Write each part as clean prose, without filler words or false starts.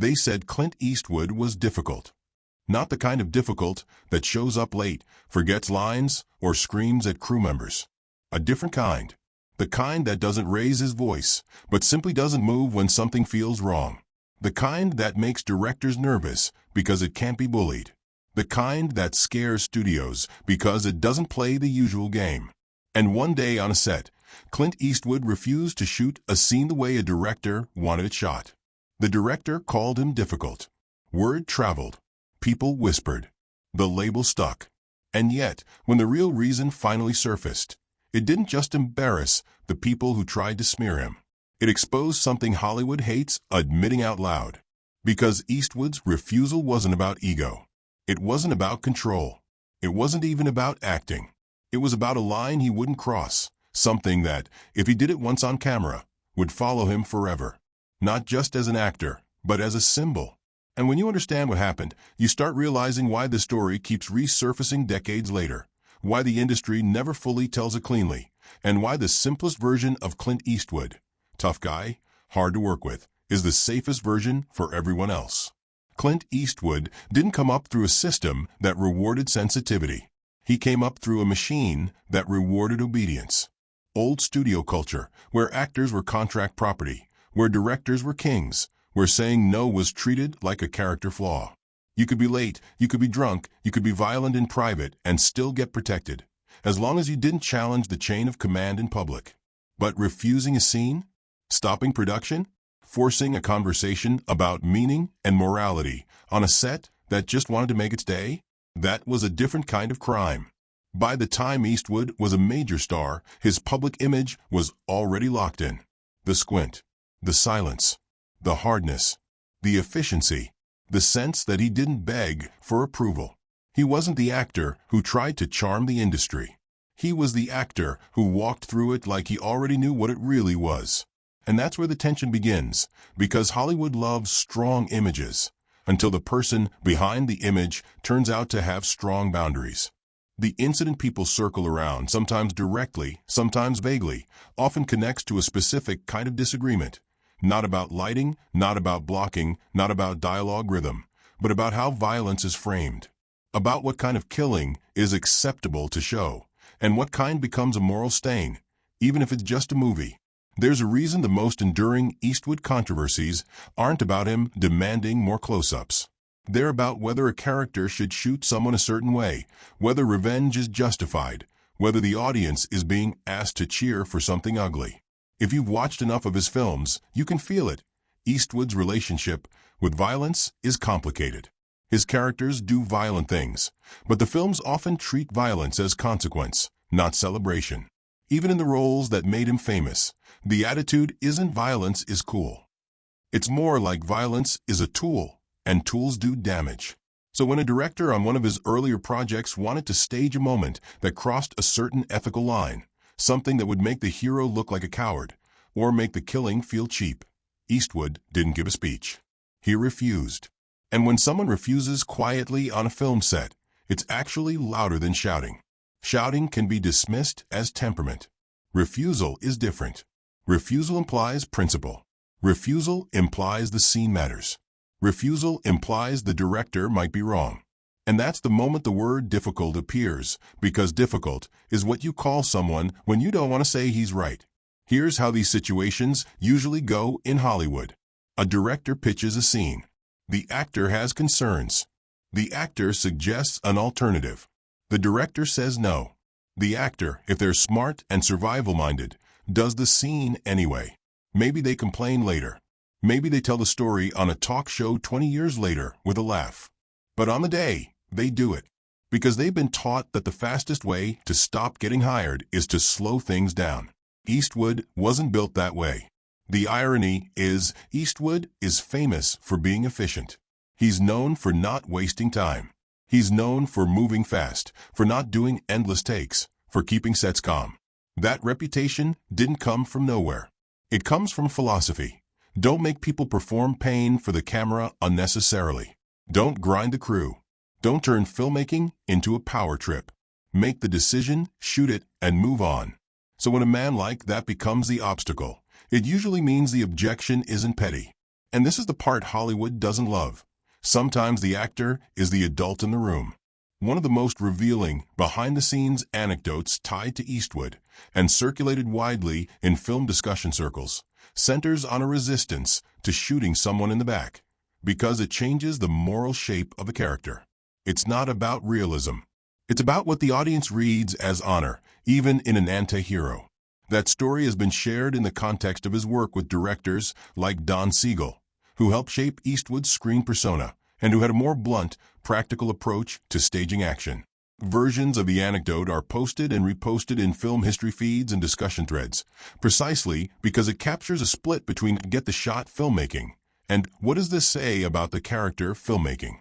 They said Clint Eastwood was difficult. Not the kind of difficult that shows up late, forgets lines, or screams at crew members. A different kind. The kind that doesn't raise his voice, but simply doesn't move when something feels wrong. The kind that makes directors nervous because it can't be bullied. The kind that scares studios because it doesn't play the usual game. And one day on a set, Clint Eastwood refused to shoot a scene the way a director wanted it shot. The director called him difficult. Word traveled. People whispered. The label stuck. And yet, when the real reason finally surfaced, it didn't just embarrass the people who tried to smear him. It exposed something Hollywood hates admitting out loud. Because Eastwood's refusal wasn't about ego. It wasn't about control. It wasn't even about acting. It was about a line he wouldn't cross, something that, if he did it once on camera, would follow him forever. Not just as an actor, but as a symbol. And when you understand what happened, you start realizing why the story keeps resurfacing decades later, why the industry never fully tells it cleanly, and why the simplest version of Clint Eastwood, tough guy, hard to work with, is the safest version for everyone else. Clint Eastwood didn't come up through a system that rewarded sensitivity. He came up through a machine that rewarded obedience. Old studio culture, where actors were contract property, where directors were kings, where saying no was treated like a character flaw. You could be late, you could be drunk, you could be violent in private and still get protected, as long as you didn't challenge the chain of command in public. But refusing a scene? Stopping production? Forcing a conversation about meaning and morality on a set that just wanted to make its day? That was a different kind of crime. By the time Eastwood was a major star, his public image was already locked in. The squint, the silence, the hardness, the efficiency, the sense that he didn't beg for approval. He wasn't the actor who tried to charm the industry. He was the actor who walked through it like he already knew what it really was. And that's where the tension begins, because Hollywood loves strong images, until the person behind the image turns out to have strong boundaries. The incident people circle around, sometimes directly, sometimes vaguely, often connects to a specific kind of disagreement. Not about lighting, not about blocking, not about dialogue rhythm, but about how violence is framed. About what kind of killing is acceptable to show, and what kind becomes a moral stain, even if it's just a movie. There's a reason the most enduring Eastwood controversies aren't about him demanding more close-ups. They're about whether a character should shoot someone a certain way, whether revenge is justified, whether the audience is being asked to cheer for something ugly. If you've watched enough of his films, you can feel it. Eastwood's relationship with violence is complicated. His characters do violent things, but the films often treat violence as consequence, not celebration. Even in the roles that made him famous, the attitude isn't violence is cool. It's more like violence is a tool, and tools do damage. So when a director on one of his earlier projects wanted to stage a moment that crossed a certain ethical line, something that would make the hero look like a coward, or make the killing feel cheap, Eastwood didn't give a speech. He refused. And when someone refuses quietly on a film set, it's actually louder than shouting. Shouting can be dismissed as temperament. Refusal is different. Refusal implies principle. Refusal implies the scene matters. Refusal implies the director might be wrong. And that's the moment the word difficult appears, because difficult is what you call someone when you don't want to say he's right. Here's how these situations usually go in Hollywood. A director pitches a scene. The actor has concerns. The actor suggests an alternative. The director says no. The actor, if they're smart and survival-minded, does the scene anyway. Maybe they complain later. Maybe they tell the story on a talk show 20 years later with a laugh. But on the day, they do it. Because they've been taught that the fastest way to stop getting hired is to slow things down. Eastwood wasn't built that way. The irony is, Eastwood is famous for being efficient. He's known for not wasting time. He's known for moving fast, for not doing endless takes, for keeping sets calm. That reputation didn't come from nowhere. It comes from philosophy. Don't make people perform pain for the camera unnecessarily. Don't grind the crew. Don't turn filmmaking into a power trip. Make the decision, shoot it, and move on. So when a man like that becomes the obstacle, it usually means the objection isn't petty. And this is the part Hollywood doesn't love. Sometimes the actor is the adult in the room. One of the most revealing, behind-the-scenes anecdotes tied to Eastwood and circulated widely in film discussion circles centers on a resistance to shooting someone in the back because it changes the moral shape of a character. It's not about realism. It's about what the audience reads as honor, even in an anti-hero. That story has been shared in the context of his work with directors like Don Siegel, who helped shape Eastwood's screen persona and who had a more blunt, practical approach to staging action. Versions of the anecdote are posted and reposted in film history feeds and discussion threads, precisely because it captures a split between get-the-shot filmmaking and what does this say about the character filmmaking.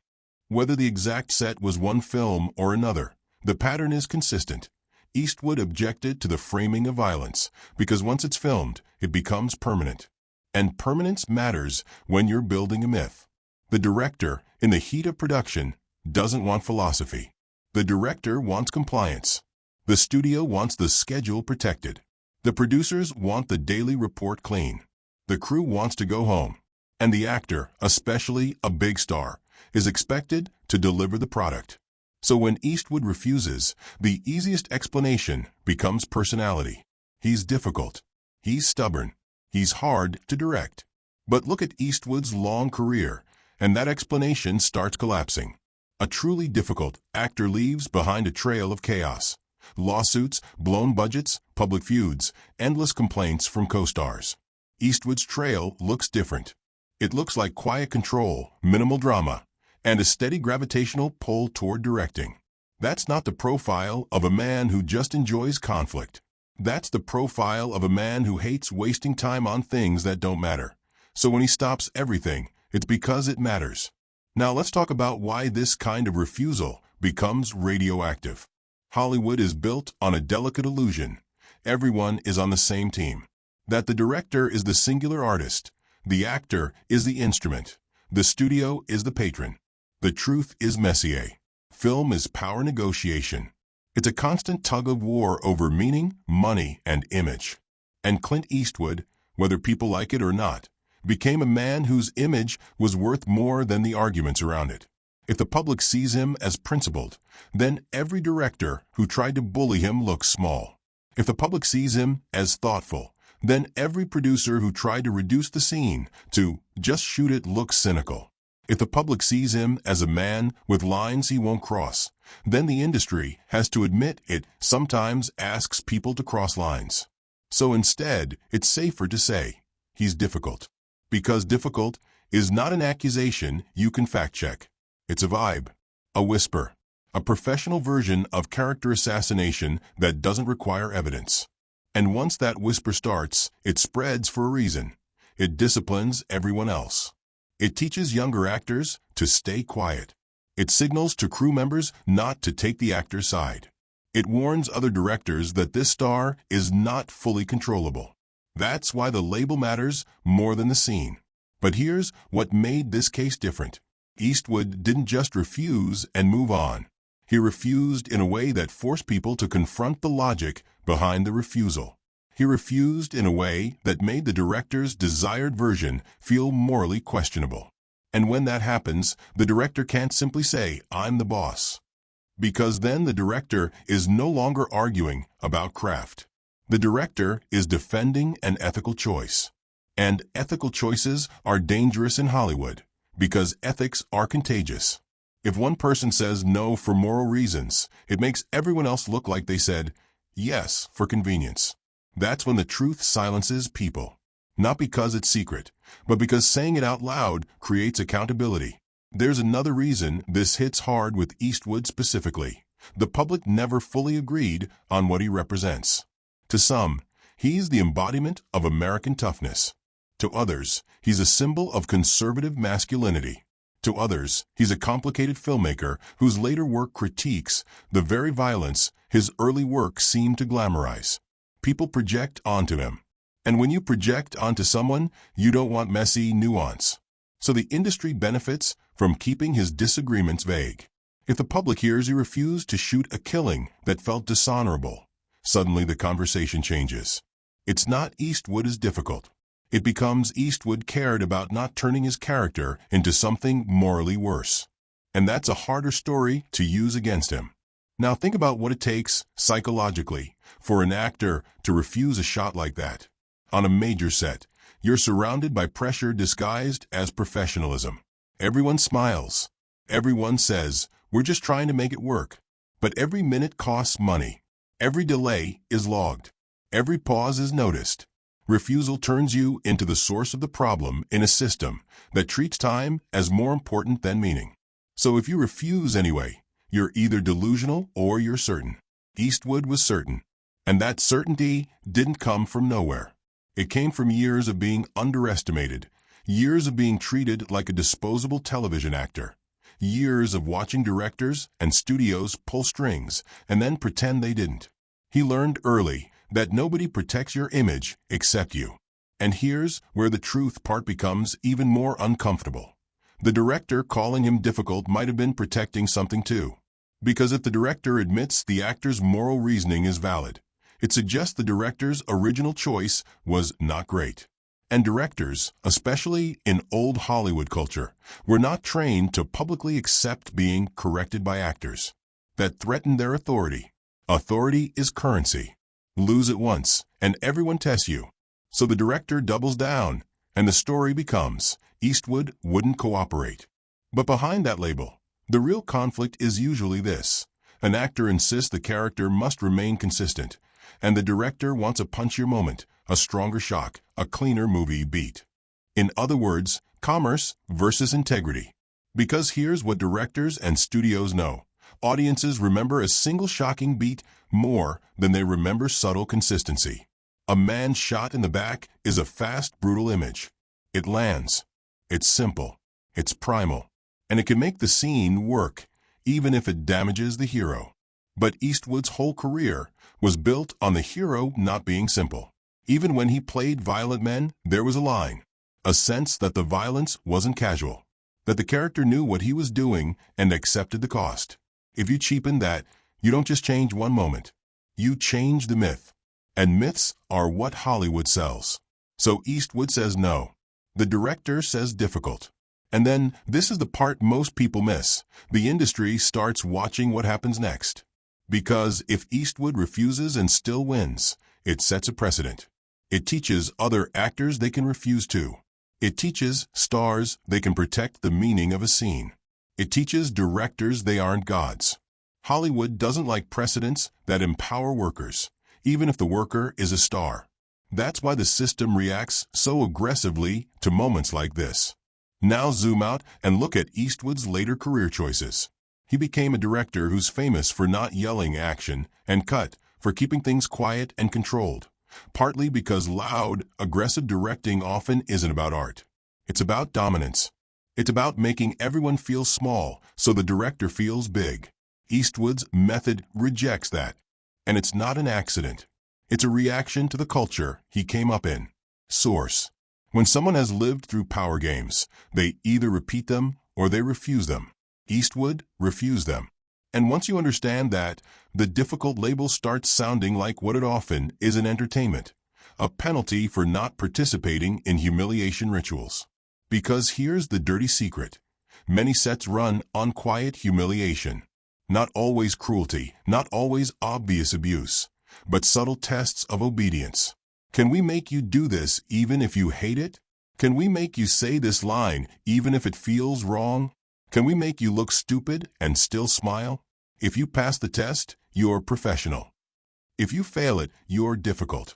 Whether the exact set was one film or another, the pattern is consistent. Eastwood objected to the framing of violence because once it's filmed, it becomes permanent. And permanence matters when you're building a myth. The director, in the heat of production, doesn't want philosophy. The director wants compliance. The studio wants the schedule protected. The producers want the daily report clean. The crew wants to go home. And the actor, especially a big star, is expected to deliver the product. So when Eastwood refuses, the easiest explanation becomes personality. He's difficult. He's stubborn. He's hard to direct. But look at Eastwood's long career, and that explanation starts collapsing. A truly difficult actor leaves behind a trail of chaos. Lawsuits, blown budgets, public feuds, endless complaints from co-stars. Eastwood's trail looks different. It looks like quiet control, minimal drama, and a steady gravitational pull toward directing. That's not the profile of a man who just enjoys conflict. That's the profile of a man who hates wasting time on things that don't matter. So when he stops everything, it's because it matters. Now let's talk about why this kind of refusal becomes radioactive. Hollywood is built on a delicate illusion. Everyone is on the same team. That the director is the singular artist, the actor is the instrument, the studio is the patron. The truth is Messier. Film is power negotiation. It's a constant tug of war over meaning, money, and image. And Clint Eastwood, whether people like it or not, became a man whose image was worth more than the arguments around it. If the public sees him as principled, then every director who tried to bully him looks small. If the public sees him as thoughtful, then every producer who tried to reduce the scene to just shoot it looks cynical. If the public sees him as a man with lines he won't cross, then the industry has to admit it sometimes asks people to cross lines. So instead, it's safer to say, he's difficult. Because difficult is not an accusation you can fact-check. It's a vibe, a whisper, a professional version of character assassination that doesn't require evidence. And once that whisper starts, it spreads for a reason. It disciplines everyone else. It teaches younger actors to stay quiet. It signals to crew members not to take the actor's side. It warns other directors that this star is not fully controllable. That's why the label matters more than the scene. But here's what made this case different. Eastwood didn't just refuse and move on. He refused in a way that forced people to confront the logic behind the refusal. He refused in a way that made the director's desired version feel morally questionable. And when that happens, the director can't simply say, "I'm the boss." Because then the director is no longer arguing about craft. The director is defending an ethical choice. And ethical choices are dangerous in Hollywood because ethics are contagious. If one person says no for moral reasons, it makes everyone else look like they said yes for convenience. That's when the truth silences people. Not because it's secret, but because saying it out loud creates accountability. There's another reason this hits hard with Eastwood specifically. The public never fully agreed on what he represents. To some, he's the embodiment of American toughness. To others, he's a symbol of conservative masculinity. To others, he's a complicated filmmaker whose later work critiques the very violence his early work seemed to glamorize. People project onto him. And when you project onto someone, you don't want messy nuance. So the industry benefits from keeping his disagreements vague. If the public hears he refused to shoot a killing that felt dishonorable, suddenly the conversation changes. It's not Eastwood is difficult. It becomes Eastwood cared about not turning his character into something morally worse. And that's a harder story to use against him. Now think about what it takes, psychologically, for an actor to refuse a shot like that. On a major set, you're surrounded by pressure disguised as professionalism. Everyone smiles. Everyone says, "We're just trying to make it work." But every minute costs money. Every delay is logged. Every pause is noticed. Refusal turns you into the source of the problem in a system that treats time as more important than meaning. So if you refuse anyway, you're either delusional or you're certain. Eastwood was certain. And that certainty didn't come from nowhere. It came from years of being underestimated, years of being treated like a disposable television actor, years of watching directors and studios pull strings and then pretend they didn't. He learned early that nobody protects your image except you. And here's where the truth part becomes even more uncomfortable. The director calling him difficult might have been protecting something too. Because if the director admits the actor's moral reasoning is valid, it suggests the director's original choice was not great. And directors, especially in old Hollywood culture, were not trained to publicly accept being corrected by actors. That threatened their authority. Authority is currency. Lose it once, and everyone tests you. So the director doubles down, and the story becomes Eastwood wouldn't cooperate. But behind that label, the real conflict is usually this. An actor insists the character must remain consistent, and the director wants a punchier moment, a stronger shock, a cleaner movie beat. In other words, commerce versus integrity. Because here's what directors and studios know. Audiences remember a single shocking beat more than they remember subtle consistency. A man shot in the back is a fast, brutal image. It lands. It's simple. It's primal. And it can make the scene work, even if it damages the hero. But Eastwood's whole career was built on the hero not being simple. Even when he played violent men, there was a line, a sense that the violence wasn't casual, that the character knew what he was doing and accepted the cost. If you cheapen that, you don't just change one moment. You change the myth. And myths are what Hollywood sells. So Eastwood says no. The director says difficult. And then, this is the part most people miss. The industry starts watching what happens next. Because if Eastwood refuses and still wins, it sets a precedent. It teaches other actors they can refuse to. It teaches stars they can protect the meaning of a scene. It teaches directors they aren't gods. Hollywood doesn't like precedents that empower workers, even if the worker is a star. That's why the system reacts so aggressively to moments like this. Now zoom out and look at Eastwood's later career choices. He became a director who's famous for not yelling action and cut, for keeping things quiet and controlled. Partly because loud, aggressive directing often isn't about art. It's about dominance. It's about making everyone feel small so the director feels big. Eastwood's method rejects that. And it's not an accident. It's a reaction to the culture he came up in. Source. When someone has lived through power games, they either repeat them or they refuse them. Eastwood refused them. And once you understand that, the difficult label starts sounding like what it often is in entertainment, a penalty for not participating in humiliation rituals. Because here's the dirty secret. Many sets run on quiet humiliation. Not always cruelty, not always obvious abuse, but subtle tests of obedience. Can we make you do this even if you hate it? Can we make you say this line even if it feels wrong? Can we make you look stupid and still smile? If you pass the test, you're professional. If you fail it, you're difficult.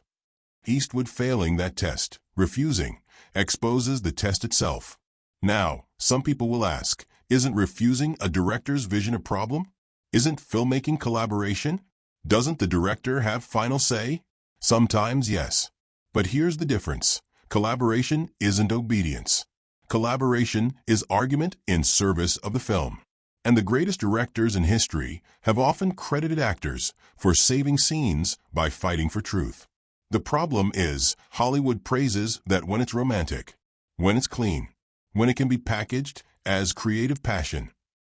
Eastwood failing that test, refusing, exposes the test itself. Now, some people will ask, isn't refusing a director's vision a problem? Isn't filmmaking collaboration? Doesn't the director have final say? Sometimes, yes. But here's the difference. Collaboration isn't obedience. Collaboration is argument in service of the film. And the greatest directors in history have often credited actors for saving scenes by fighting for truth. The problem is, Hollywood praises that when it's romantic, when it's clean, when it can be packaged as creative passion.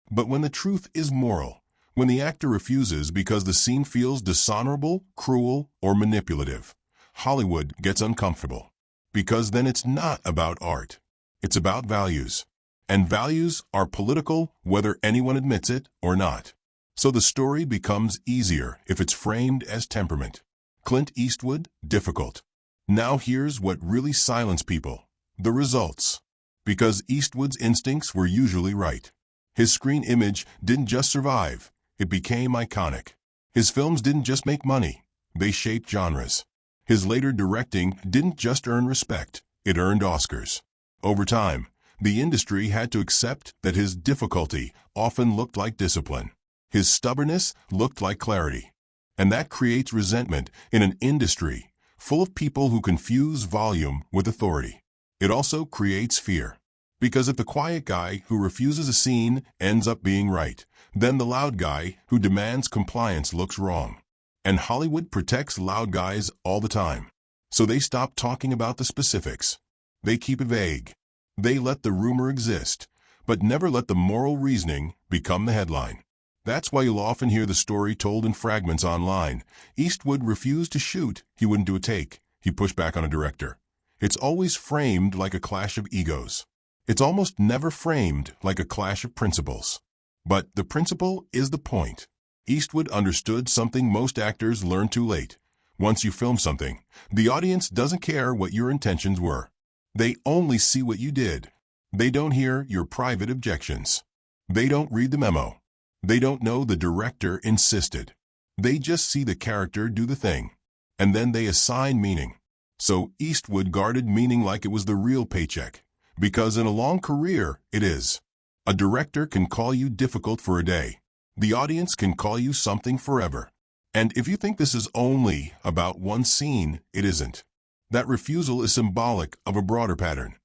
But when the truth is moral, when the actor refuses because the scene feels dishonorable, cruel, or manipulative, Hollywood gets uncomfortable. because then it's not about art. It's about values. And values are political whether anyone admits it or not. So the story becomes easier if it's framed as temperament. Clint Eastwood, difficult. Now here's what really silenced people: the results. Because Eastwood's instincts were usually right. His screen image didn't just survive, it became iconic. His films didn't just make money, they shaped genres. His later directing didn't just earn respect, it earned Oscars. Over time, the industry had to accept that his difficulty often looked like discipline. His stubbornness looked like clarity. And that creates resentment in an industry full of people who confuse volume with authority. It also creates fear. Because if the quiet guy who refuses a scene ends up being right, then the loud guy who demands compliance looks wrong. And Hollywood protects loud guys all the time. So they stop talking about the specifics. They keep it vague. They let the rumor exist, but never let the moral reasoning become the headline. That's why you'll often hear the story told in fragments online. Eastwood refused to shoot, he wouldn't do a take. He pushed back on a director. It's always framed like a clash of egos. It's almost never framed like a clash of principles. But the principle is the point. Eastwood understood something most actors learn too late. Once you film something, the audience doesn't care what your intentions were. They only see what you did. They don't hear your private objections. They don't read the memo. They don't know the director insisted. They just see the character do the thing. And then they assign meaning. So Eastwood guarded meaning like it was the real paycheck. Because in a long career, it is. A director can call you difficult for a day. The audience can call you something forever. And if you think this is only about one scene, it isn't. That refusal is symbolic of a broader pattern.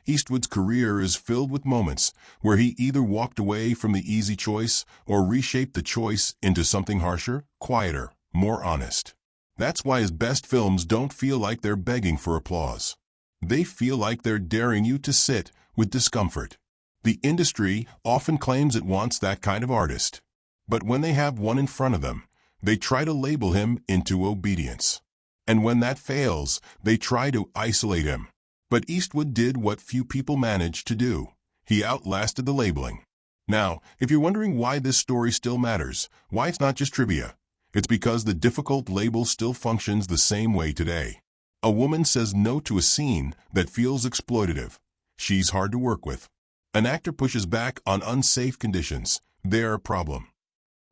Eastwood's career is filled with moments where he either walked away from the easy choice or reshaped the choice into something harsher, quieter, more honest. That's why his best films don't feel like they're begging for applause. They feel like they're daring you to sit with discomfort. The industry often claims it wants that kind of artist. But when they have one in front of them, they try to label him into obedience. And when that fails, they try to isolate him. But Eastwood did what few people manage to do. He outlasted the labeling. Now, if you're wondering why this story still matters, why it's not just trivia, it's because the difficult label still functions the same way today. A woman says no to a scene that feels exploitative. She's hard to work with. An actor pushes back on unsafe conditions. They're a problem.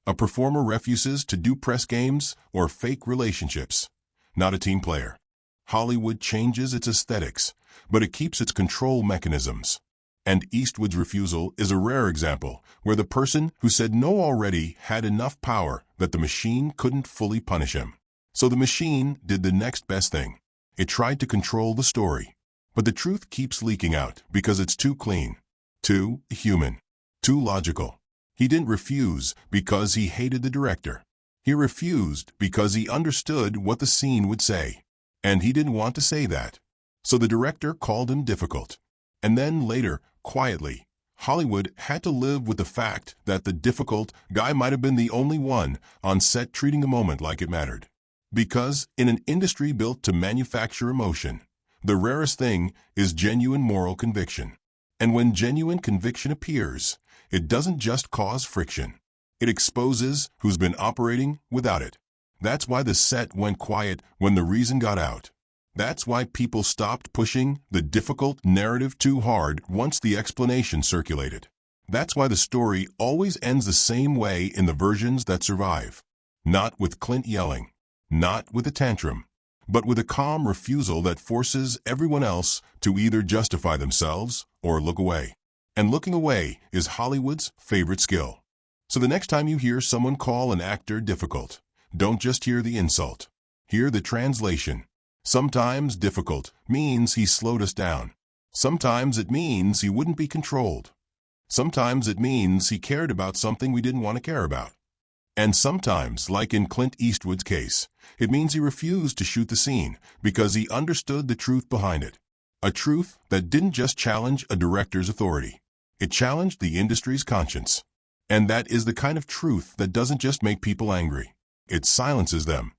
A performer refuses to do press games or fake relationships. Not a team player. Hollywood changes its aesthetics, but it keeps its control mechanisms. And Eastwood's refusal is a rare example where the person who said no already had enough power that the machine couldn't fully punish him. So the machine did the next best thing. It tried to control the story. But the truth keeps leaking out because it's too clean, too human, too logical. He didn't refuse because he hated the director. He refused because he understood what the scene would say. And he didn't want to say that. So the director called him difficult. And then later, quietly, Hollywood had to live with the fact that the difficult guy might have been the only one on set treating the moment like it mattered. Because in an industry built to manufacture emotion, the rarest thing is genuine moral conviction. And when genuine conviction appears, it doesn't just cause friction. It exposes who's been operating without it. That's why the set went quiet when the reason got out. That's why people stopped pushing the difficult narrative too hard once the explanation circulated. That's why the story always ends the same way in the versions that survive. Not with Clint yelling, not with a tantrum, but with a calm refusal that forces everyone else to either justify themselves or look away. And looking away is Hollywood's favorite skill. So the next time you hear someone call an actor difficult, don't just hear the insult. Hear the translation. Sometimes difficult means he slowed us down. Sometimes it means he wouldn't be controlled. Sometimes it means he cared about something we didn't want to care about. And sometimes, like in Clint Eastwood's case, it means he refused to shoot the scene because he understood the truth behind it. A truth that didn't just challenge a director's authority. It challenged the industry's conscience. And that is the kind of truth that doesn't just make people angry. It silences them.